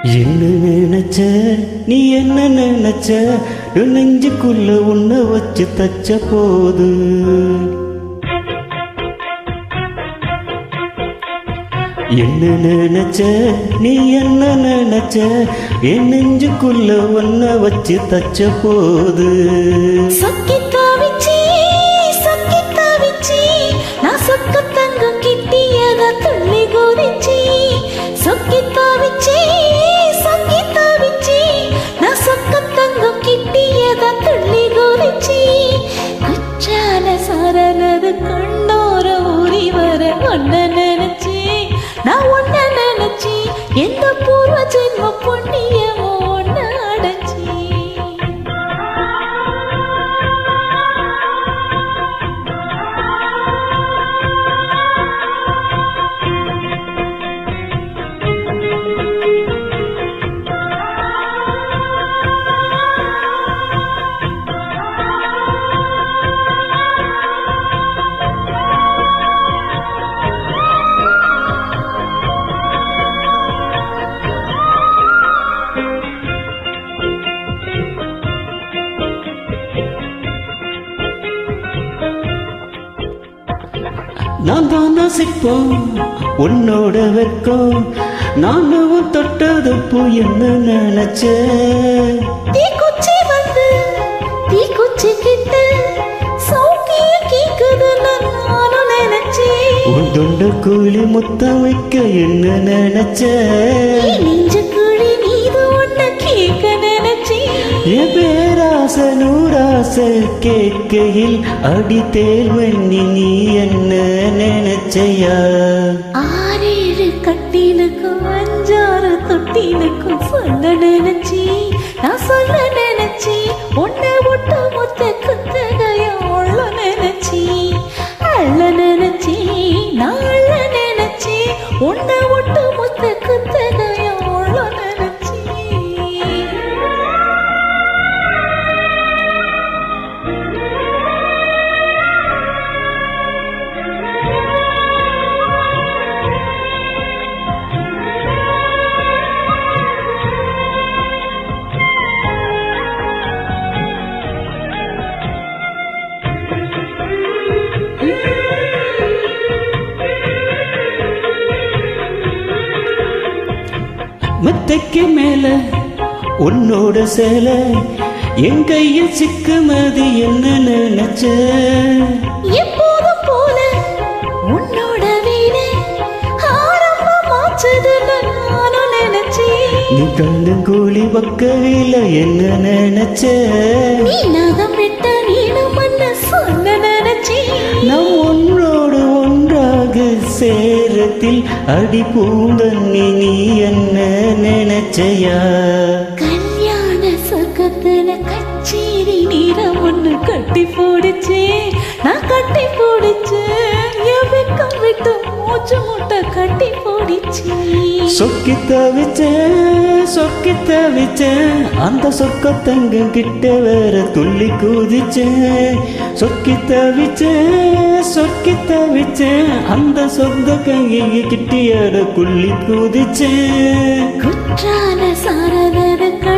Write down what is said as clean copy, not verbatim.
என்ன நினைச்ச நீ என்ன நினைச்ச நெஞ்சுக்குள்ள உன்னை வச்சு தச்ச போது என்ன நினைச்ச நீ என்ன நினைச்ச என் நெஞ்சுக்குள்ள உன்னை வச்சு தச்ச போது சாரனது கண்ணோர ஊறி வர ஒன்ன நினைச்சி நான் ஒன்ன நினைச்சி எந்த பூர்வ ஜென்ம புண்ணியமோ ஒன்ன அடைச்சி நான் தான் சிப்போம் உன்னோட வெக்கம் நானும் தொட்டது பூ என்ன நினைச்ச தீக்குச்சி வந்து தீக்குச்சி கிட்ட சௌக்கிய கேக்குது நானும் நினைச்சி உன் தொண்ட கூலி முத்தம் வைக்க என்ன நினைச்ச நெஞ்சு கூலி நீது ஒன்ன கேட்க நினைச்சி என் பேராச நூராச கேட்கையில் அடித்தேல் வண்ணி நீ என்ன நினைச்சையா ஆறேழு கட்டிலுக்கும் அஞ்சாறு தொட்டிலுக்கும் சொல்ல நினைச்சி நான் சொல்ல நினைச்சி உன்னை ஒட்டு மொத்த குத்தகையா உள்ள நினைச்சி அள்ள நினைச்சி நான் அள்ள நினைச்சி உன்னை ஒட்டு மொத்த குத்தகையா உள்ள நினைச்சி மெத்தைக்கு மேல உன்னோட சேல என் கையில் சிக்குமதி என்ன நினைச்ச எப்போதும் போல உன்னோட வீடு ஆரம்பமாச்சது நானும் நினைச்சி நீ கண்ணங்கூலி பக்கவில என்ன நினைச்ச நீ நகம் விட்ட நீனும் மன்ன சொல்ல நினைச்சி நம் ஒன்றோடு ஒன்றாக சேரத்தில் அடி பூந்தண்ணி நீ என்ன நினைச்சையா கல்யாண சொர்க்கத்துல கச்சேரி நீரம் ஒண்ணு கட்டி போடுச்சு நான் கட்டி போடுச்சு என் வெக்கம் விட்டு மூச்சு முட்டை கட்டி போடுச்சு சொக்கி தவிச்சேன் அந்த சொக்கத்தங்க கிட்ட வேற துள்ளி குதிச்சேன் சொக்கி தவிச்சேன் அந்த சொந்த கையை கிட்டியார குள்ளி குதிச்சேன் குற்றால சாரதற்கு